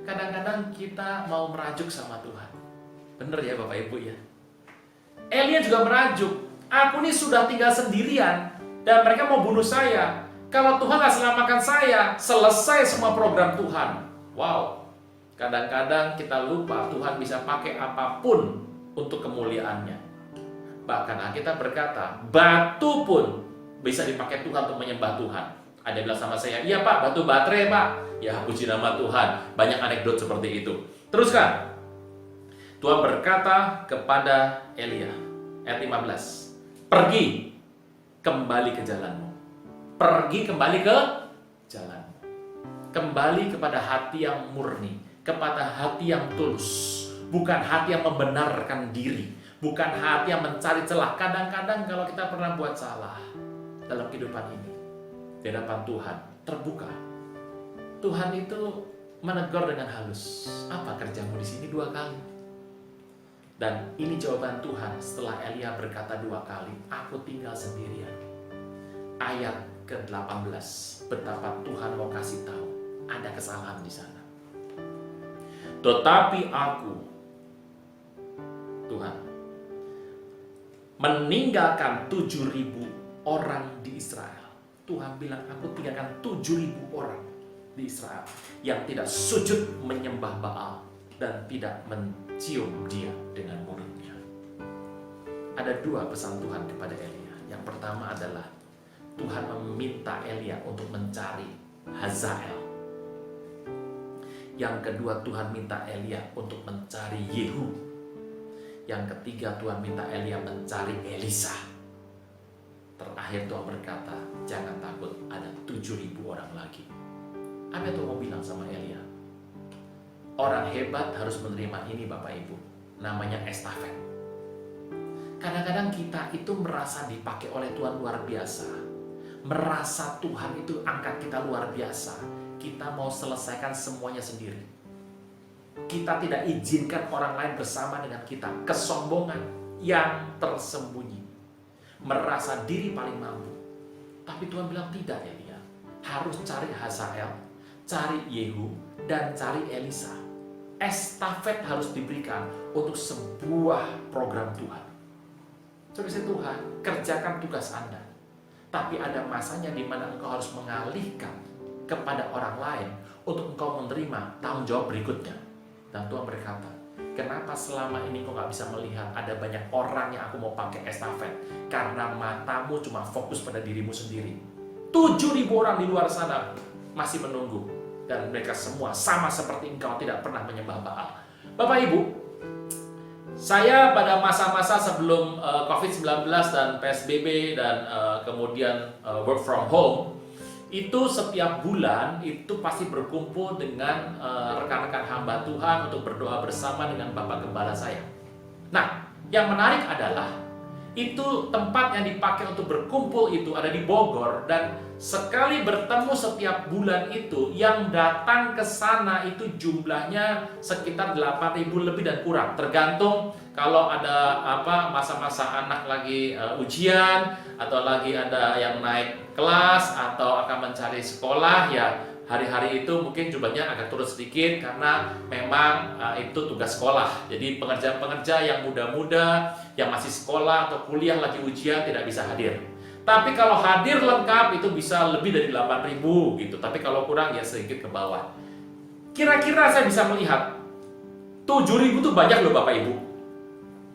Speaker 2: Kadang-kadang kita mau merajuk sama Tuhan. Bener ya Bapak Ibu ya. Elia juga merajuk. Aku ini sudah tinggal sendirian. Dan mereka mau bunuh saya. Kalau Tuhan gak selamatkan saya, selesai semua program Tuhan. Wow. Kadang-kadang kita lupa Tuhan bisa pakai apapun untuk kemuliaannya. Bahkan Alkitab berkata, batu pun bisa dipakai Tuhan untuk menyembah Tuhan. Ada yang bilang sama saya, iya Pak, batu baterai Pak. Ya puji nama Tuhan. Banyak anekdot seperti itu. Teruskan. Tuhan berkata kepada Elia, ayat 15, pergi kembali ke jalanmu. Pergi kembali ke jalan. Kembali kepada hati yang murni, kepada hati yang tulus. Bukan hati yang membenarkan diri, bukan hati yang mencari celah. Kadang-kadang kalau kita pernah buat salah dalam kehidupan ini, di hadapan Tuhan terbuka. Tuhan itu menegur dengan halus. Apa kerjamu di sini 2 kali? Dan ini jawaban Tuhan setelah Elia berkata 2 kali, aku tinggal sendirian. Ayat ke-18, betapa Tuhan mau kasih tahu ada kesalahan di sana. Tetapi aku, Tuhan, meninggalkan 7.000 orang di Israel. Tuhan bilang, aku tinggalkan 7.000 orang di Israel yang tidak sujud menyembah Baal dan tidak mencium dia dengan mulutnya. Ada 2 pesan Tuhan kepada Elia. Yang pertama adalah Tuhan meminta Elia untuk mencari Hazael. Yang kedua, Tuhan minta Elia untuk mencari Yehu. Yang ketiga, Tuhan minta Elia mencari Elisa. Terakhir Tuhan berkata, jangan takut, ada 7.000 orang lagi. Apa yang Tuhan mau bilang sama Elia? Orang hebat harus menerima ini Bapak Ibu. Namanya estafet. Kadang-kadang kita itu merasa dipakai oleh Tuhan luar biasa. Merasa Tuhan itu angkat kita luar biasa. Kita mau selesaikan semuanya sendiri. Kita tidak izinkan orang lain bersama dengan kita. Kesombongan yang tersembunyi. Merasa diri paling mampu. Tapi Tuhan bilang tidak Elia. Harus cari Hazael, cari Yehu, dan cari Elisa. Estafet harus diberikan untuk sebuah program Tuhan. Saudara Tuhan, kerjakan tugas Anda. Tapi ada masanya di mana engkau harus mengalihkan kepada orang lain untuk engkau menerima tanggung jawab berikutnya. Dan Tuhan berkata, kenapa selama ini kau gak bisa melihat ada banyak orang yang aku mau pakai estafet? Karena matamu cuma fokus pada dirimu sendiri. 7.000 orang di luar sana masih menunggu. Dan mereka semua sama seperti engkau tidak pernah menyembah Baal. Bapak Ibu, saya pada masa-masa sebelum COVID-19 dan PSBB dan kemudian work from home, itu setiap bulan itu pasti berkumpul dengan rekan-rekan hamba Tuhan untuk berdoa bersama dengan Bapak Gembala saya. Nah, yang menarik adalah Itu tempat yang dipakai untuk berkumpul itu ada di Bogor, dan sekali bertemu setiap bulan itu yang datang ke sana itu jumlahnya sekitar 8.000 lebih dan kurang, tergantung kalau ada masa-masa anak lagi ujian atau lagi ada yang naik kelas atau akan mencari sekolah, ya hari-hari itu mungkin jumlahnya agak turun sedikit karena memang itu tugas sekolah. Jadi pengerja-pengerja yang muda-muda yang masih sekolah atau kuliah lagi ujian tidak bisa hadir. Tapi kalau hadir lengkap itu bisa lebih dari 8.000 gitu. Tapi kalau kurang ya sedikit ke bawah. Kira-kira saya bisa melihat 7.000 itu banyak loh Bapak Ibu.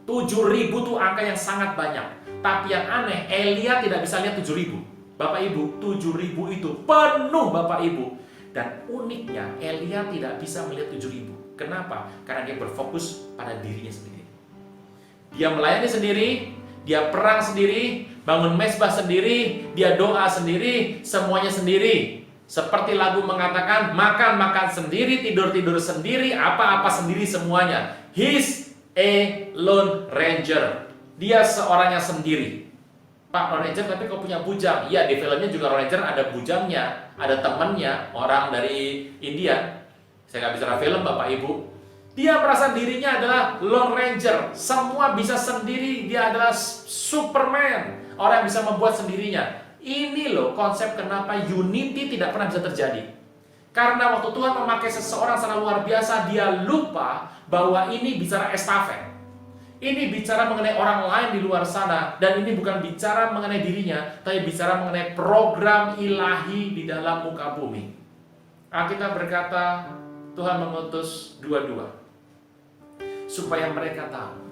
Speaker 2: 7.000 itu angka yang sangat banyak. Tapi yang aneh, Elia tidak bisa lihat 7.000. Bapak Ibu, 7.000 itu penuh Bapak Ibu. Dan uniknya Elia tidak bisa melihat 7.000. Kenapa? Karena dia berfokus pada dirinya sendiri. Dia melayani sendiri, dia perang sendiri, bangun mezbah sendiri, dia doa sendiri, semuanya sendiri. Seperti lagu mengatakan, makan-makan sendiri, tidur-tidur sendiri, apa-apa sendiri semuanya. He's a lone ranger. Dia seorangnya sendiri. Pak, Lone Ranger tapi kau punya bujang. Iya, di filmnya juga Lone Ranger ada bujangnya, ada temannya, orang dari India. Saya nggak bicara film Bapak Ibu. Dia merasa dirinya adalah Lone Ranger. Semua bisa sendiri, dia adalah Superman. Orang yang bisa membuat sendirinya. Ini loh konsep kenapa unity tidak pernah bisa terjadi. Karena waktu Tuhan memakai seseorang secara luar biasa, dia lupa bahwa ini bicara estafet. Ini bicara mengenai orang lain di luar sana, dan ini bukan bicara mengenai dirinya, tapi bicara mengenai program ilahi di dalam muka bumi. Alkitab berkata, Tuhan mengutus dua-dua supaya mereka tahu.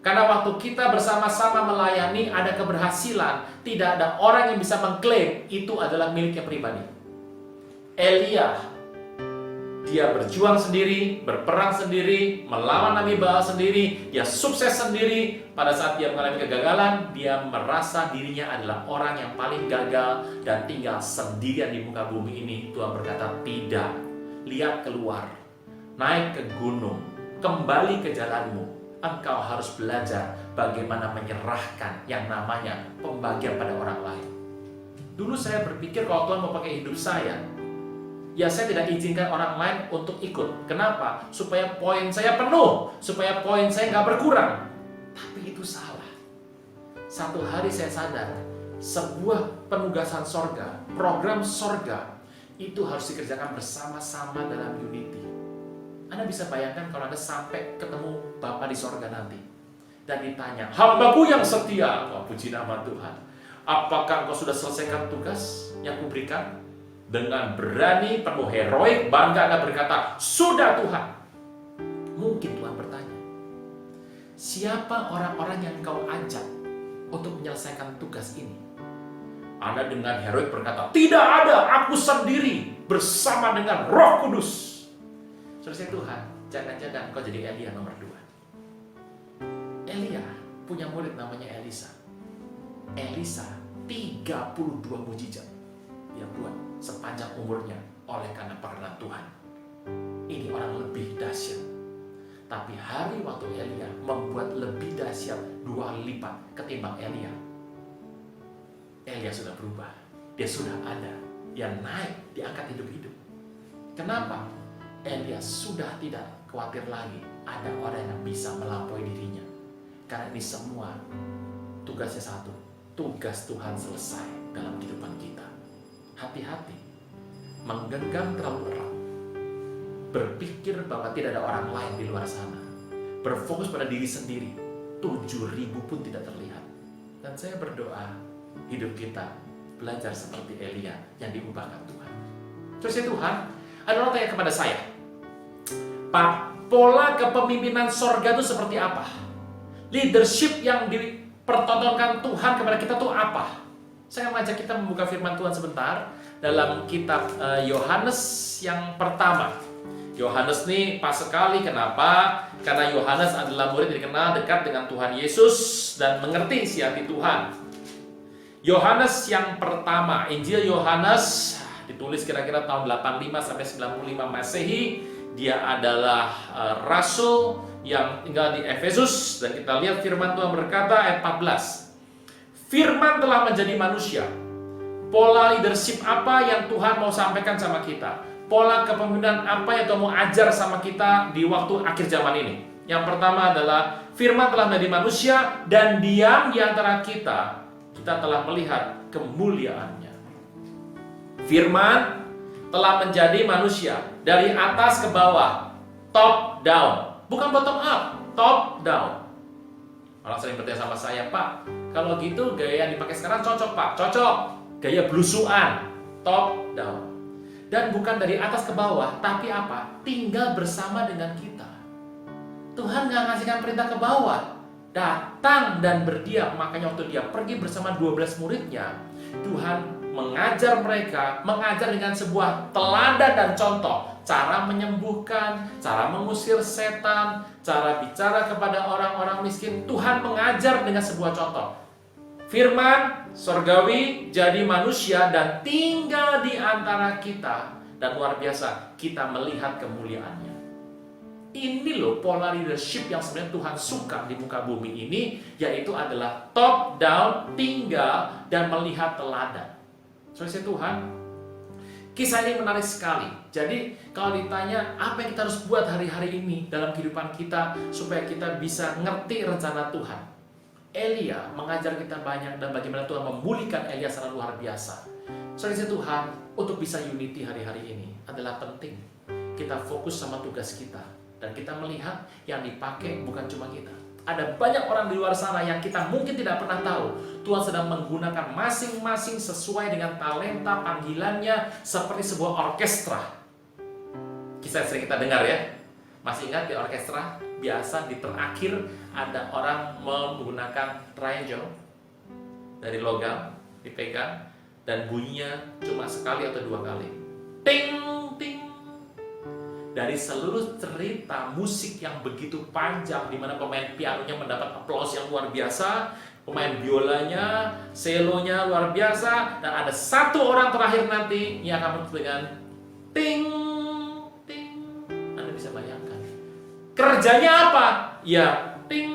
Speaker 2: Karena waktu kita bersama-sama melayani ada keberhasilan, tidak ada orang yang bisa mengklaim itu adalah miliknya pribadi. Elia, dia berjuang sendiri, berperang sendiri, melawan Nabi Baal sendiri, dia sukses sendiri. Pada saat dia mengalami kegagalan, dia merasa dirinya adalah orang yang paling gagal dan tinggal sendirian di muka bumi ini. Tuhan berkata, tidak, lihat keluar, naik ke gunung, kembali ke jalanmu. Engkau harus belajar bagaimana menyerahkan yang namanya pembagian pada orang lain. Dulu saya berpikir kalau Tuhan mau pakai hidup saya, ya saya tidak izinkan orang lain untuk ikut. Kenapa? Supaya poin saya penuh, supaya poin saya nggak berkurang. Tapi itu salah. Satu hari saya sadar, sebuah penugasan sorga, program sorga, itu harus dikerjakan bersama-sama dalam unity. Anda bisa bayangkan kalau Anda sampai ketemu Bapa di sorga nanti, dan ditanya, hambaku yang setia, wah puji nama Tuhan, apakah engkau sudah selesaikan tugas yang kuberikan? Dengan berani, penuh heroik, bangga Anda berkata, sudah Tuhan. Mungkin Tuhan bertanya, siapa orang-orang yang kau ajak untuk menyelesaikan tugas ini? Anda dengan heroik berkata, tidak ada, aku sendiri bersama dengan Roh Kudus. Saudara Tuhan, jangan-jangan kau jadi Elia nomor 2. Elia punya murid namanya Elisa. Elisa 32 mujizat dia buat sepanjang umurnya oleh karena perkenan Tuhan. Ini orang lebih dahsyat. Tapi hari waktu Elia membuat lebih dahsyat 2 kali lipat ketimbang Elia. Elia sudah berubah. Dia sudah ada. Dia naik, diangkat hidup-hidup. Kenapa? Elia sudah tidak khawatir lagi ada orang yang bisa melampaui dirinya. Karena ini semua tugasnya satu. Tugas Tuhan selesai dalam kehidupan kita. Hati-hati, menggenggam terlalu erat, berpikir bahwa tidak ada orang lain di luar sana, berfokus pada diri sendiri, 7.000 pun tidak terlihat. Dan saya berdoa, hidup kita belajar seperti Elia yang diubahkan Tuhan. Terus ya Tuhan, ada orang tanya kepada saya, Pak, pola kepemimpinan sorga itu seperti apa? Leadership yang dipertontonkan Tuhan kepada kita itu apa? Saya mengajak kita membuka firman Tuhan sebentar dalam kitab Yohanes yang pertama. Yohanes ini pas sekali, kenapa? Karena Yohanes adalah murid yang dikenal dekat dengan Tuhan Yesus dan mengerti isi hati Tuhan. Yohanes yang pertama, Injil Yohanes ditulis kira-kira tahun 85 sampai 95 Masehi. Dia adalah rasul yang tinggal di Efesus, dan kita lihat firman Tuhan berkata ayat 14. Firman telah menjadi manusia. Pola leadership apa yang Tuhan mau sampaikan sama kita? Pola kepemimpinan apa yang Tuhan mau ajar sama kita di waktu akhir zaman ini? Yang pertama adalah firman telah menjadi manusia dan diam di antara kita. Kita telah melihat kemuliaannya. Firman telah menjadi manusia dari atas ke bawah, top down, bukan bottom up, top down. Orang sering bertanya sama saya, Pak, kalau gitu gaya yang dipakai sekarang cocok, Pak? Cocok. Gaya blusuan, top down. Dan bukan dari atas ke bawah, tapi apa? Tinggal bersama dengan kita. Tuhan nggak ngasihkan perintah ke bawah, datang dan berdiam. Makanya waktu dia pergi bersama 12 muridnya, Tuhan mengajar mereka, mengajar dengan sebuah teladan dan contoh. Cara menyembuhkan, cara mengusir setan, cara bicara kepada orang-orang miskin. Tuhan mengajar dengan sebuah contoh. Firman surgawi jadi manusia dan tinggal di antara kita. Dan luar biasa, kita melihat kemuliaannya. Ini loh pola leadership yang sebenarnya Tuhan suka di muka bumi ini, yaitu adalah top down, tinggal dan melihat teladan. Saudara Tuhan, kisah ini menarik sekali. Jadi kalau ditanya apa yang kita harus buat hari-hari ini dalam kehidupan kita supaya kita bisa ngerti rencana Tuhan, Elia mengajar kita banyak dan bagaimana Tuhan memulihkan Elia secara luar biasa. Saudara Tuhan, untuk bisa unity hari-hari ini adalah penting. Kita fokus sama tugas kita dan kita melihat yang dipakai bukan cuma kita. Ada banyak orang di luar sana yang kita mungkin tidak pernah tahu. Tuhan sedang menggunakan masing-masing sesuai dengan talenta panggilannya seperti sebuah orkestra. Kisah sering kita dengar ya. Masih ingat di orkestra? Biasa di terakhir ada orang menggunakan triangle dari logam dipegang dan bunyinya cuma sekali atau dua kali. Ting ting. Dari seluruh cerita musik yang begitu panjang di mana pemain pianonya mendapat aplaus yang luar biasa, pemain biolanya, selonya luar biasa, dan ada satu orang terakhir nanti yang akan menutup dengan ting ting. Anda bisa bayangkan. Kerjanya apa? Ya, ting,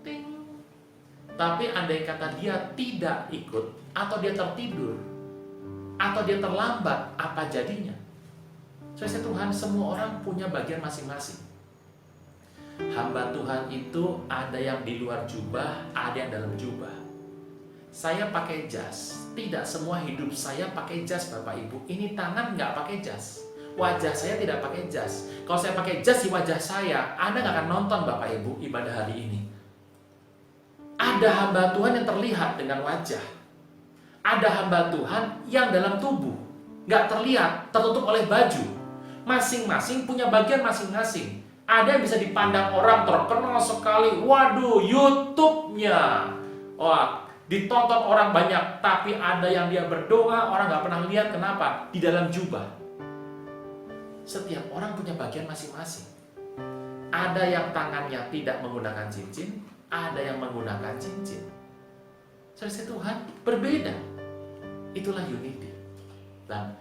Speaker 2: ting. Tapi andai kata dia tidak ikut, atau dia tertidur, atau dia terlambat, apa jadinya? Saudara Tuhan, semua orang punya bagian masing-masing. Hamba Tuhan itu ada yang di luar jubah, ada yang dalam jubah. Saya pakai jas, tidak semua hidup saya pakai jas Bapak Ibu. Ini tangan nggak pakai jas. Wajah saya tidak pakai jas. Kalau saya pakai jas di wajah saya, Anda nggak akan nonton Bapak Ibu ibadah hari ini. Ada hamba Tuhan yang terlihat dengan wajah. Ada hamba Tuhan yang dalam tubuh, nggak terlihat, tertutup oleh baju. Masing-masing punya bagian masing-masing. Ada yang bisa dipandang orang terkenal sekali. Waduh, YouTube-nya. Wah, ditonton orang banyak. Tapi ada yang dia berdoa, orang nggak pernah lihat. Kenapa? Di dalam jubah. Setiap orang punya bagian masing-masing. Ada yang tangannya tidak menggunakan cincin, ada yang menggunakan cincin. Saudara Tuhan, berbeda. Itulah unity. Dan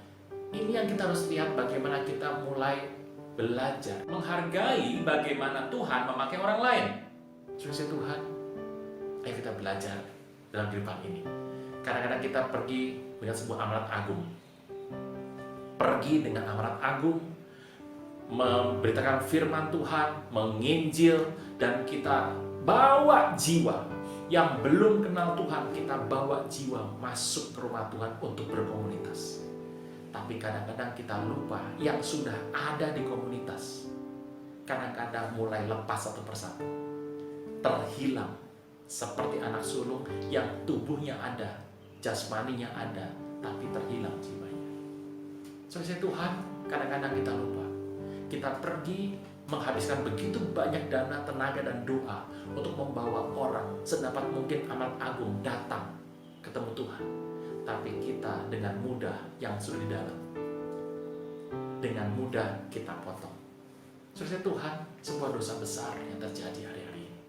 Speaker 2: ini yang kita harus lihat bagaimana kita mulai belajar menghargai bagaimana Tuhan memakai orang lain. Saudara Tuhan, ayo kita belajar dalam kehidupan ini. Kadang-kadang kita pergi dengan sebuah amanat agung. Pergi dengan amanat agung, memberitakan firman Tuhan, menginjil, dan kita bawa jiwa yang belum kenal Tuhan, kita bawa jiwa masuk ke rumah Tuhan untuk berkomunitas. Tapi kadang-kadang kita lupa yang sudah ada di komunitas. Kadang-kadang mulai lepas satu persatu. Terhilang seperti anak sulung yang tubuhnya ada, jasmaninya ada, tapi terhilang jiwanya. Saudara Tuhan, kadang-kadang kita lupa. Kita pergi menghabiskan begitu banyak dana, tenaga, dan doa untuk membawa orang sedapat mungkin amanat agung datang ketemu Tuhan. Tapi kita dengan mudah yang sudah di dalam, dengan mudah kita potong. Saudara Tuhan, sebuah dosa besar yang terjadi hari-hari ini.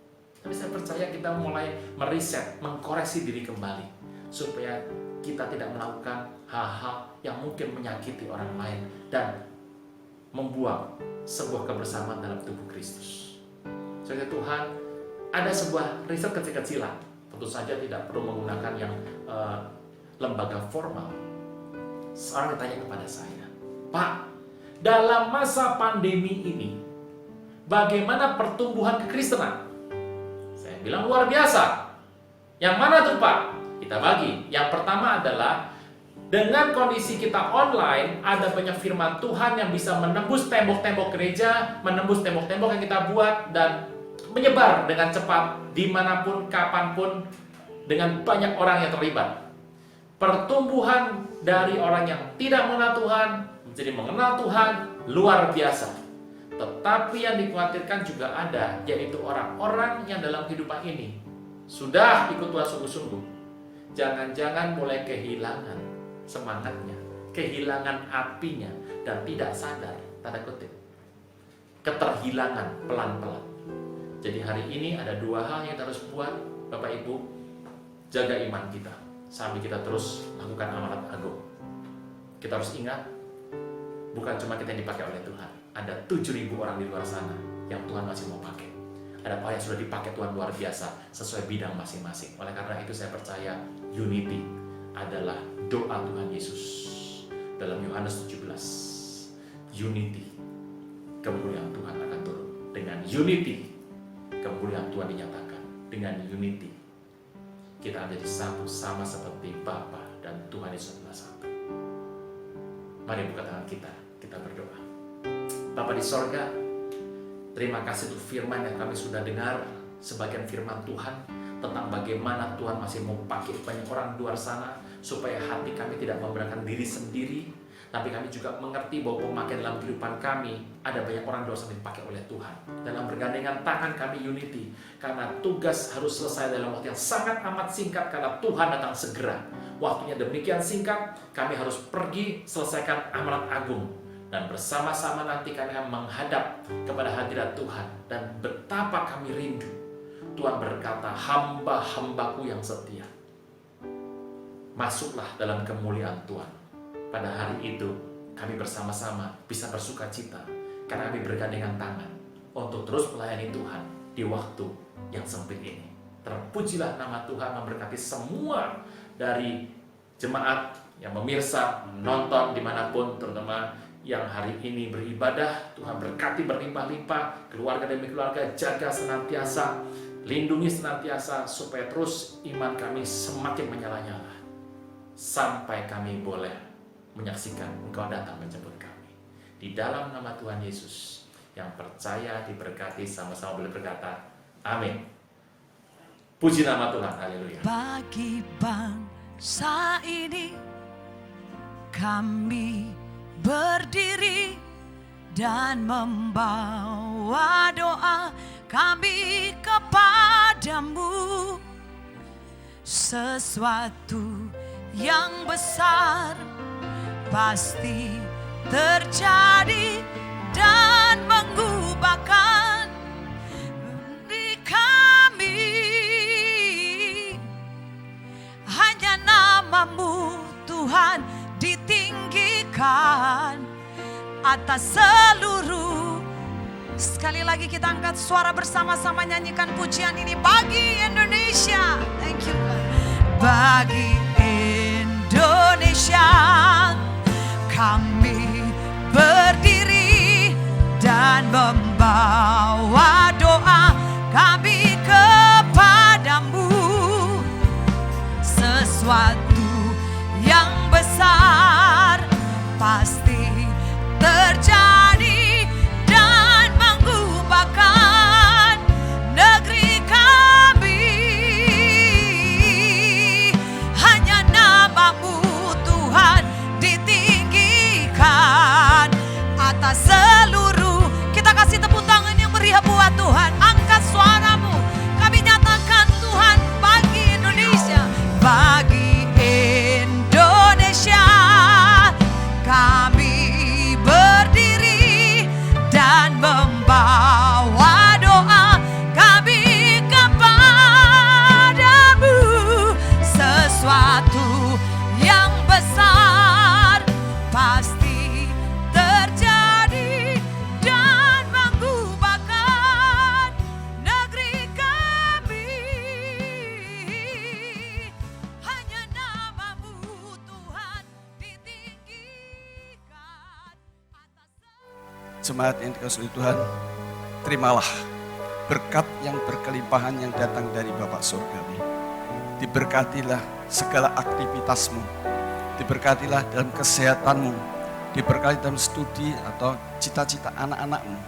Speaker 2: Tapi saya percaya kita mulai meriset, mengkoreksi diri kembali, supaya kita tidak melakukan hal-hal yang mungkin menyakiti orang lain dan membuang sebuah kebersamaan dalam tubuh Kristus. Saudara Tuhan, ada sebuah riset kecil-kecilan. tentu saja tidak perlu menggunakan yang lembaga formal. Seorang ditanya kepada saya, Pak, dalam masa pandemi ini, bagaimana pertumbuhan kekristenan? Saya bilang luar biasa. Yang mana tuh Pak? Kita bagi. Yang pertama adalah dengan kondisi kita online, ada banyak firman Tuhan yang bisa menembus tembok-tembok gereja, menembus tembok-tembok yang kita buat, dan menyebar dengan cepat dimanapun, kapanpun, dengan banyak orang yang terlibat. Pertumbuhan dari orang yang tidak mengenal Tuhan menjadi mengenal Tuhan luar biasa. Tetapi yang dikhawatirkan juga ada, yaitu orang-orang yang dalam kehidupan ini sudah ikut Tuhan sungguh-sungguh, jangan-jangan mulai kehilangan semangatnya, kehilangan apinya, dan tidak sadar, tanda kutip, keterhilangan pelan-pelan. Jadi hari ini ada dua hal yang kita harus buat, Bapak Ibu. Jaga iman kita sambil kita terus lakukan amanat agung. Kita harus ingat, bukan cuma kita yang dipakai oleh Tuhan. Ada 7.000 orang di luar sana yang Tuhan masih mau pakai. Ada orang yang sudah dipakai Tuhan luar biasa sesuai bidang masing-masing. Oleh karena itu saya percaya unity adalah doa Tuhan Yesus dalam Yohanes 17. Unity, kemuliaan Tuhan akan turun. Dengan unity, kemuliaan Tuhan dinyatakan. Dengan unity, kita menjadi satu, sama seperti Bapa dan Tuhan Yesus adalah satu. Mari buka tangan kita berdoa. Bapa di sorga, terima kasih untuk firman yang kami sudah dengar, sebagian firman Tuhan tentang bagaimana Tuhan masih mau pakai banyak orang di luar sana, supaya hati kami tidak memberanikan diri sendiri, tapi kami juga mengerti bahwa pemakaian dalam kehidupan kami, ada banyak orang di luar sana dipakai oleh Tuhan. Dalam bergandengan tangan kami unity, karena tugas harus selesai dalam waktu yang sangat amat singkat, karena Tuhan datang segera. Waktunya demikian singkat, kami harus pergi selesaikan amanat agung. Dan bersama-sama nanti kami akan menghadap kepada hadirat Tuhan. Dan betapa kami rindu. Tuhan berkata, hamba-hambaku yang setia, masuklah dalam kemuliaan Tuhan. Pada hari itu, kami bersama-sama bisa bersuka cita. Karena kami bergandengan tangan untuk terus melayani Tuhan di waktu yang sempit ini. Terpujilah nama Tuhan, memberkati semua dari jemaat yang memirsa, menonton dimanapun, terutama yang hari ini beribadah. Tuhan berkati berlimpah-limpah, keluarga demi keluarga, jaga senantiasa, lindungi senantiasa, supaya terus iman kami semakin menyala-nyala, sampai kami boleh menyaksikan Engkau datang menjemput kami. Di dalam nama Tuhan Yesus, yang percaya diberkati sama-sama boleh berkata, amin. Puji nama Tuhan, haleluya.
Speaker 1: Bagi bangsa ini, kami berdiri dan membawa doa kami kepadamu. Sesuatu yang besar pasti terjadi dan mengubahkan di kami. Hanya namamu Tuhan ditinggikan atas seluruh. Sekali lagi kita angkat suara bersama-sama nyanyikan pujian ini bagi Indonesia. Thank you God. Bagi Indonesia kami berdiri dan membawa doa kami kepadamu. Sesuatu yang besar pasti terjadi dan mengubahkan negeri kami. Hanya namamu Tuhan ditinggikan atas seluruh. Kita kasih tepuk tangan yang meriah buat Tuhan. Angkat suaramu, kami nyatakan Tuhan bagi Indonesia. Bagi Indonesia kami berdiri
Speaker 3: Jemaat yang dikasihi Tuhan, terimalah berkat yang berkelimpahan yang datang dari Bapa Surgawi. Diberkatilah segala aktivitasmu, diberkatilah dalam kesehatanmu, diberkati dalam studi atau cita-cita anak-anakmu,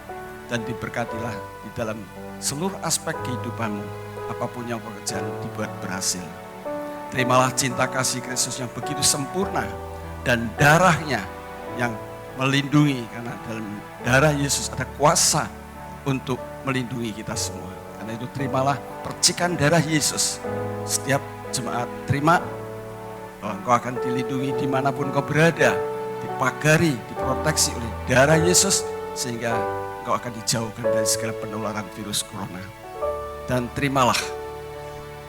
Speaker 3: dan diberkatilah di dalam seluruh aspek kehidupanmu, apapun yang pekerjaan dibuat berhasil. Terimalah cinta kasih Kristus yang begitu sempurna dan darahnya yang melindungi, karena dalam darah Yesus ada kuasa untuk melindungi kita semua. Karena itu terimalah percikan darah Yesus. Setiap jemaat terima bahwa engkau akan dilindungi dimanapun kau berada, dipagari, diproteksi oleh darah Yesus, sehingga engkau akan dijauhkan dari segala penularan virus corona. Dan terimalah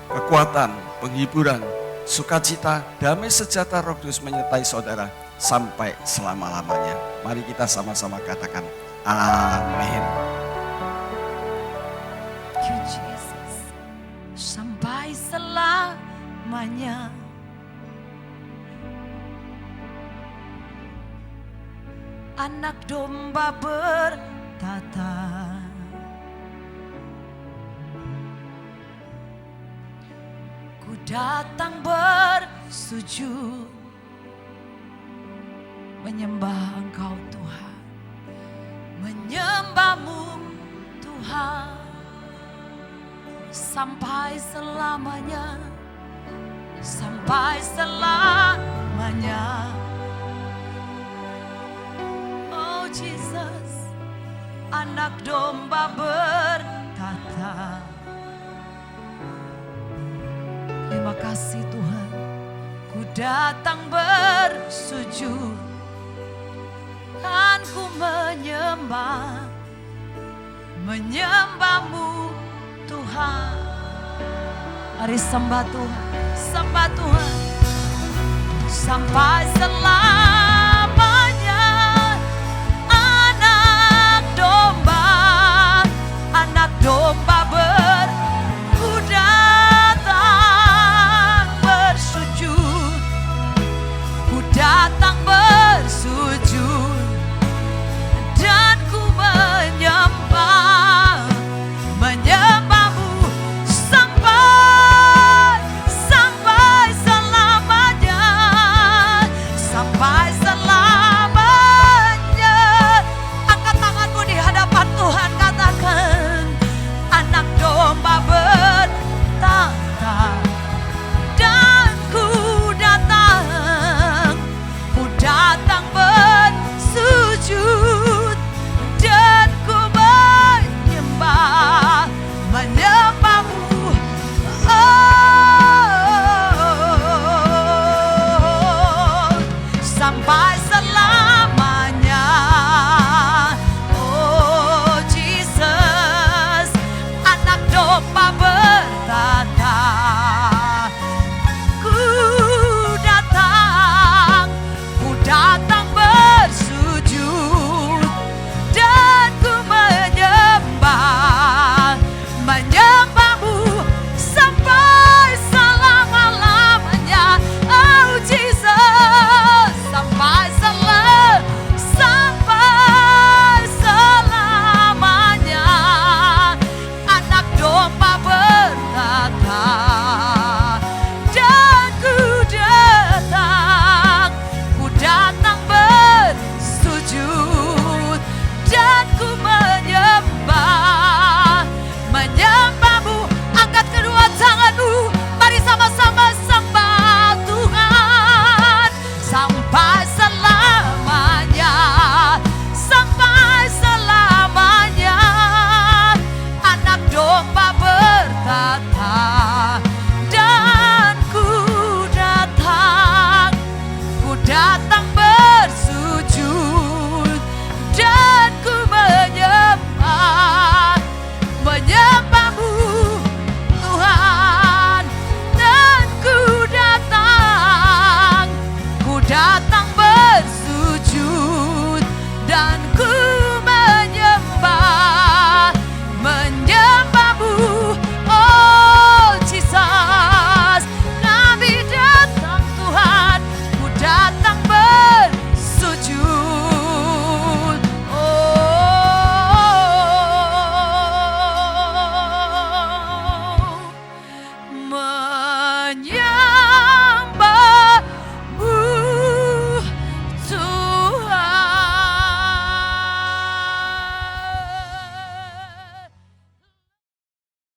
Speaker 3: kekuatan, penghiburan, sukacita, damai sejahtera Roh Kudus menyertai saudara sampai selama-lamanya. Mari kita sama-sama katakan amin.
Speaker 1: Thank you, Jesus. Sampai selamanya. Anak domba bertata, ku datang bersujud menyembah Engkau Tuhan, menyembahmu Tuhan, sampai selamanya, sampai selamanya. Oh Jesus, anak domba bertata. Terima kasih Tuhan, ku datang bersujud dan ku menyembahmu Tuhan. Mari sembah Tuhan, sembah Tuhan. Sampai selamanya, anak domba ku datang bersujud, ku datang bersujud, dan ku menyembahmu sampai selamanya, sampai selamanya. Angkat tanganmu di hadapan Tuhan, katakan anak domba bertata, dan ku datang bersujud, dan ku menyembahmu. Oh, sampai selamanya. Oh Jesus, anak domba bertata, ku datang bersujud, dan ku menyembahmu sampai selama-lamanya. Oh Jesus, sampai selamanya, anak domba bertata, dan ku datang bersujud, dan ku menyembahmu. Angkat kedua tanganmu, mari sama-sama sembah Tuhan. Sampai selamanya, sampai selamanya, anak domba bertata, dan ku datang bersujud, dan ku menyembahmu Tuhan, dan ku datang bersujud, dan ku menyembahmu. Oh Jesus, kami datang Tuhan, ku datang bersujud. Oh menyanyi